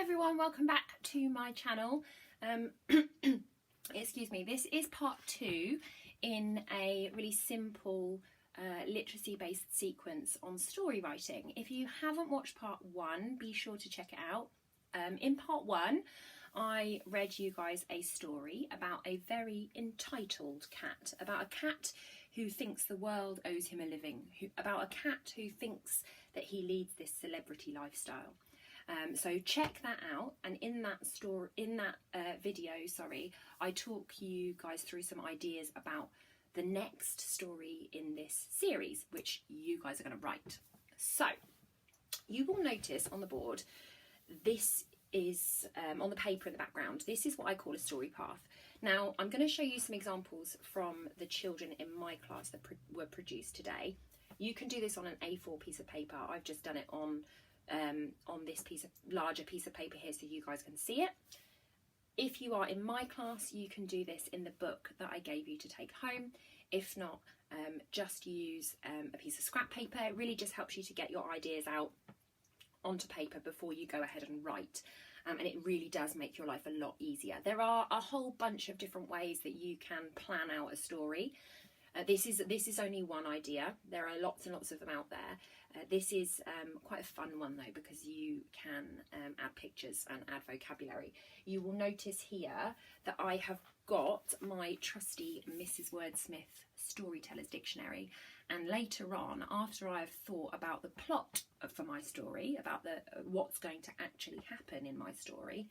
everyone, welcome back to my channel. Excuse me, this is part 2 in a really simple literacy based sequence on story writing. If you haven't watched part 1, be sure to check it out. In part 1 I read you guys a story about a very entitled cat, about a cat who thinks the world owes him a living, about a cat who thinks that he leads this celebrity lifestyle. So check that out, and in that video, I talk you guys through some ideas about the next story in this series, which you guys are going to write. So you will notice on the board, this is on the paper in the background, this is what I call a story path. Now I'm going to show you some examples from the children in my class that were produced today. You can do this on an A4 piece of paper. I've just done it on this larger piece of paper here so you guys can see it. If you are in my class, you can do this in the book that I gave you to take home. If not, just use a piece of scrap paper. It really just helps you to get your ideas out onto paper before you go ahead and write, and it really does make your life a lot easier. There are a whole bunch of different ways that you can plan out a story. This is only one idea. There are lots and lots of them out there. This is quite a fun one though, because you can add pictures and add vocabulary. You will notice here that I have got my trusty Mrs. Wordsmith Storyteller's Dictionary, and later on, after I've thought about the plot for my story, about what's going to actually happen in my story,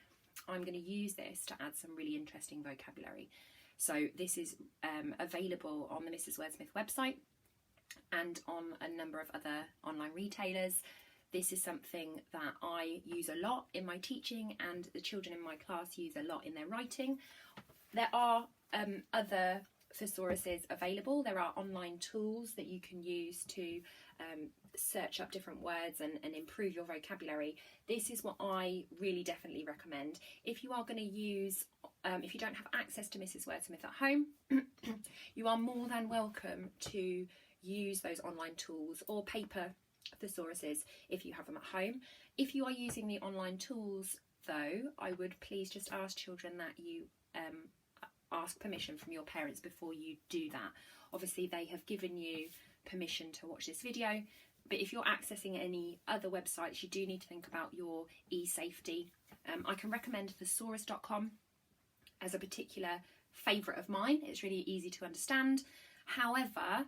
I'm going to use this to add some really interesting vocabulary. So this is available on the Mrs. Wordsmith website and on a number of other online retailers. This is something that I use a lot in my teaching, and the children in my class use a lot in their writing. There are other thesauruses available. There are online tools that you can use to search up different words and improve your vocabulary. This is what I really definitely recommend. If you are going to use, if you don't have access to Mrs. Wordsmith at home, you are more than welcome to use those online tools or paper thesauruses if you have them at home. If you are using the online tools though, I would please just ask children that you ask permission from your parents before you do that. Obviously they have given you permission to watch this video, but if you're accessing any other websites, you do need to think about your e-safety. I can recommend thesaurus.com as a particular favourite of mine. It's really easy to understand. However,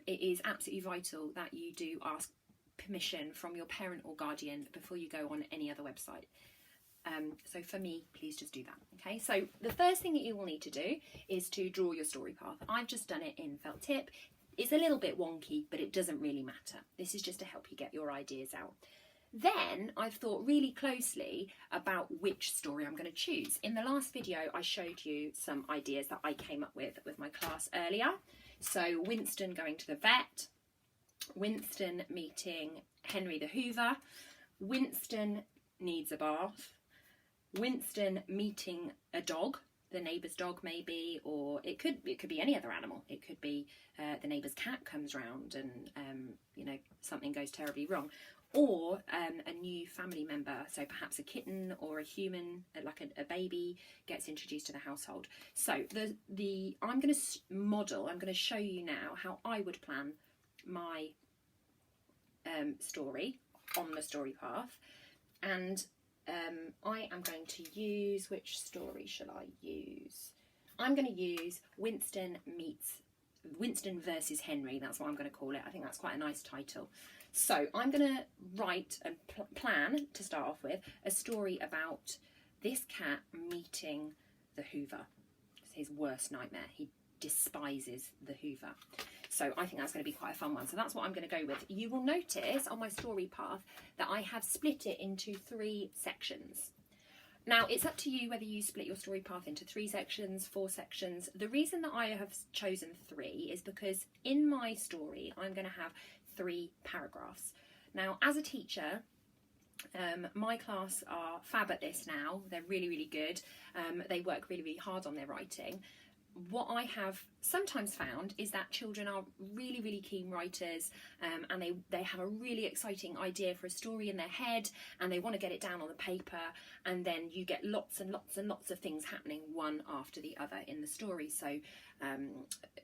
it is absolutely vital that you do ask permission from your parent or guardian before you go on any other website. So for me, please just do that. Okay, so the first thing that you will need to do is to draw your story path. I've just done it in felt tip. It's a little bit wonky, but it doesn't really matter. This is just to help you get your ideas out. Then I've thought really closely about which story I'm going to choose. In the last video, I showed you some ideas that I came up with my class earlier. So Winston going to the vet, Winston meeting Henry the Hoover, Winston needs a bath, Winston meeting a dog, the neighbour's dog maybe, or it could be any other animal. It could be the neighbour's cat comes round and you know, something goes terribly wrong, or a new family member, so perhaps a kitten or a human, like a baby, gets introduced to the household. So I'm going to show you now how I would plan my story on the story path, and I am going to use, which story shall I use? I'm going to use Winston versus Henry. That's what I'm going to call it. I think that's quite a nice title. So I'm going to write and plan, to start off with, a story about this cat meeting the Hoover. It's his worst nightmare. He despises the Hoover. So I think that's going to be quite a fun one. So that's what I'm going to go with. You will notice on my story path that I have split it into 3 sections. Now it's up to you whether you split your story path into 3 sections, 4 sections. The reason that I have chosen 3 is because in my story I'm going to have 3 paragraphs. Now as a teacher, my class are fab at this now. They're really, really good. They work really, really hard on their writing. What I have sometimes found is that children are really, really keen writers, and they have a really exciting idea for a story in their head, and they want to get it down on the paper, and then you get lots and lots and lots of things happening one after the other in the story. So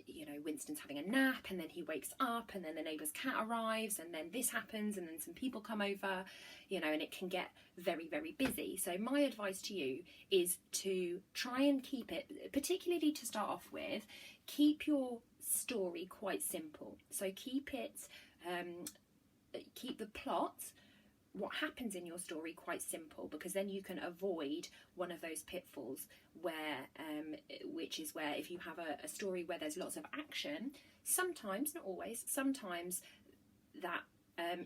you know, Winston's having a nap, and then he wakes up, and then the neighbour's cat arrives, and then this happens, and then some people come over, you know, and it can get very, very busy. So my advice to you is to try and keep it, particularly to start off with, keep your story quite simple. So keep it, keep the plot, what happens in your story, quite simple, because then you can avoid one of those pitfalls where, which is where if you have a story where there's lots of action, sometimes, not always, sometimes that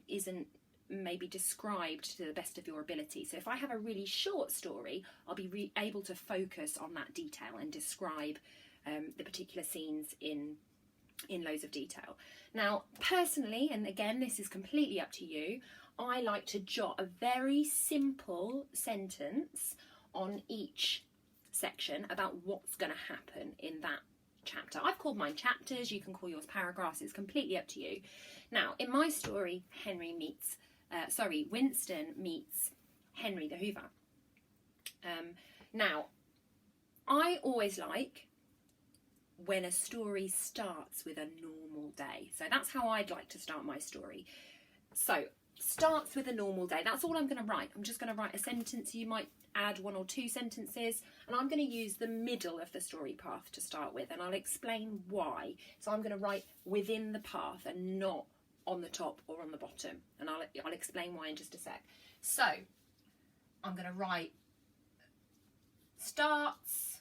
isn't maybe described to the best of your ability. So if I have a really short story, I'll be able to focus on that detail and describe the particular scenes in loads of detail. Now, personally, and again, this is completely up to you, I like to jot a very simple sentence on each section about what's going to happen in that chapter. I've called mine chapters, you can call yours paragraphs, it's completely up to you. Now, in my story, Winston meets Henry the Hoover. Now, I always like when a story starts with a normal day. So that's how I'd like to start my story. So, starts with a normal day. That's all I'm going to write. I'm just going to write a sentence. You might add 1 or 2 sentences, and I'm going to use the middle of the story path to start with, and I'll explain why. So I'm going to write within the path and not on the top or on the bottom, and I'll explain why in just a sec. So I'm going to write starts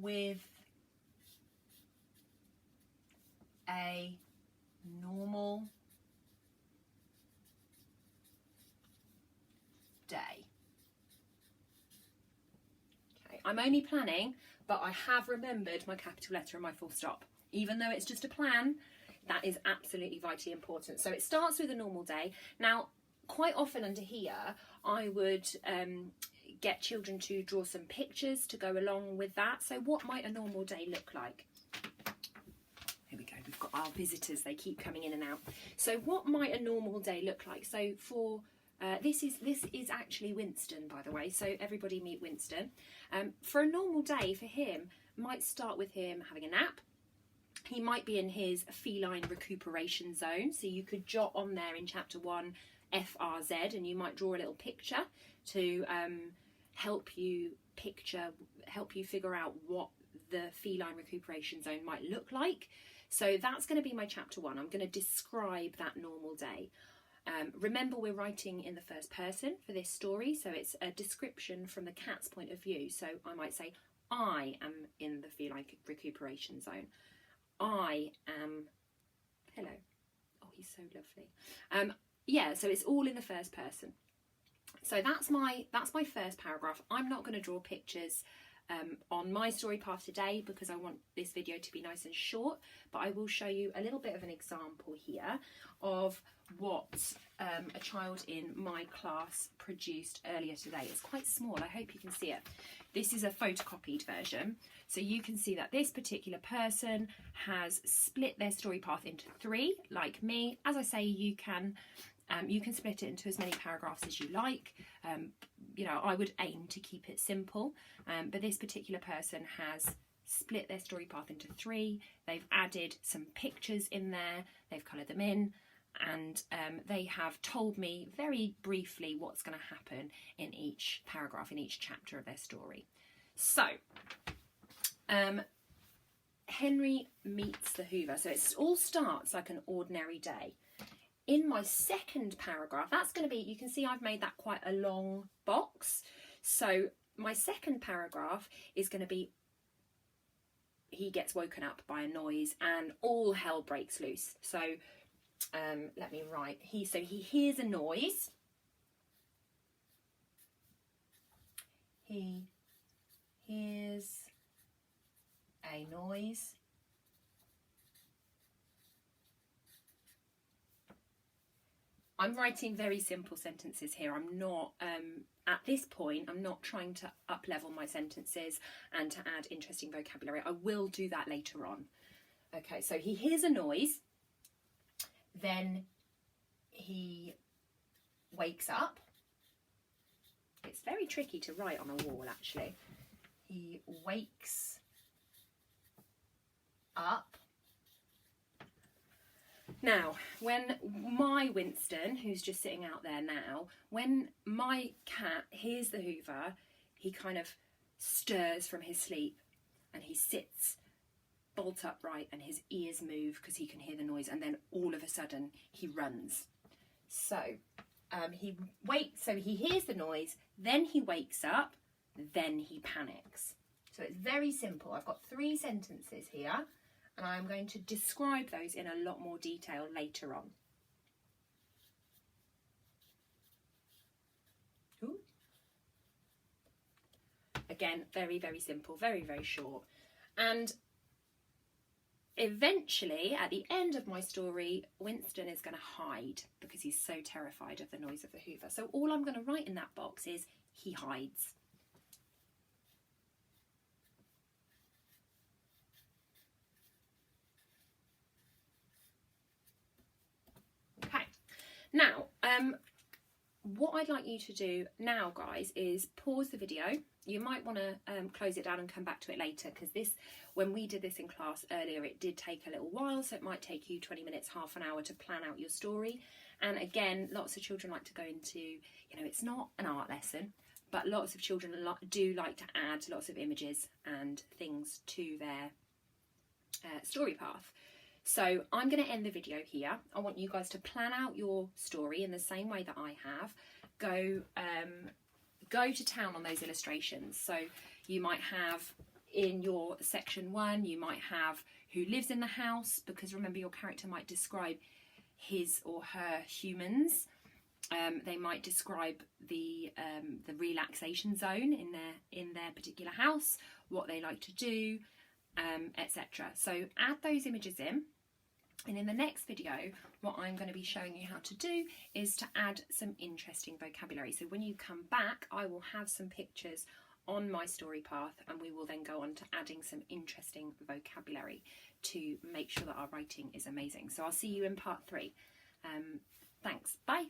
with a normal day. Okay, I'm only planning, but I have remembered my capital letter and my full stop. Even though it's just a plan, that is absolutely vitally important. So it starts with a normal day. Now, quite often under here, I would get children to draw some pictures to go along with that. So what might a normal day look like? Here we go, we've got our visitors, they keep coming in and out. So what might a normal day look like? So for, this is actually Winston, by the way, so everybody meet Winston. For a normal day for him, might start with him having a nap. He might be in his feline recuperation zone, so you could jot on there in chapter 1 FRZ, and you might draw a little picture to help you figure out what the feline recuperation zone might look like. So that's going to be my chapter 1. I'm going to describe that normal day. Remember, we're writing in the first person for this story, so it's a description from the cat's point of view. So I might say, I am in the feline recuperation zone. I am, hello, oh, he's so lovely. Yeah, so it's all in the first person. So that's my first paragraph. I'm not going to draw pictures on my story path today because I want this video to be nice and short, but I will show you a little bit of an example here of what a child in my class produced earlier today. It's quite small, I hope you can see it. This is a photocopied version, so you can see that this particular person has split their story path into 3, like me. As I say, you can split it into as many paragraphs as you like. You know, I would aim to keep it simple, but this particular person has split their story path into 3. They've added some pictures in there, they've coloured them in, and they have told me very briefly what's going to happen in each paragraph, in each chapter of their story. So, Henry meets the Hoover. So it all starts like an ordinary day. In my second paragraph, that's going to be, you can see I've made that quite a long box. So my second paragraph is going to be, he gets woken up by a noise and all hell breaks loose. So let me write, he hears a noise. He hears a noise. I'm writing very simple sentences here. I'm not, at this point, I'm not trying to up-level my sentences and to add interesting vocabulary. I will do that later on. Okay, so he hears a noise, then he wakes up. It's very tricky to write on a wall, actually. He wakes up. Now, when my Winston, who's just sitting out there now, when my cat hears the Hoover, he kind of stirs from his sleep and he sits bolt upright and his ears move because he can hear the noise, and then all of a sudden he runs. So he hears the noise, then he wakes up, then he panics. So it's very simple. I've got 3 sentences here, and I'm going to describe those in a lot more detail later on. Ooh. Again, very, very simple, very, very short. And eventually, at the end of my story, Winston is going to hide because he's so terrified of the noise of the Hoover. So all I'm going to write in that box is he hides. Okay. Now, what I'd like you to do now, guys, is pause the video. You might want to close it down and come back to it later, because when we did this in class earlier, it did take a little while, so it might take you 20 minutes, half an hour to plan out your story. And again, lots of children like to go into, it's not an art lesson, but lots of children do like to add lots of images and things to their story path. So I'm going to end the video here. I want you guys to plan out your story in the same way that I have. Go to town on those illustrations. So you might have in your section 1, you might have who lives in the house, because remember your character might describe his or her humans. They might describe the relaxation zone in their particular house, what they like to do, etc. So add those images in. And in the next video, what I'm going to be showing you how to do is to add some interesting vocabulary. So when you come back, I will have some pictures on my story path, and we will then go on to adding some interesting vocabulary to make sure that our writing is amazing. So I'll see you in part 3. Thanks. Bye.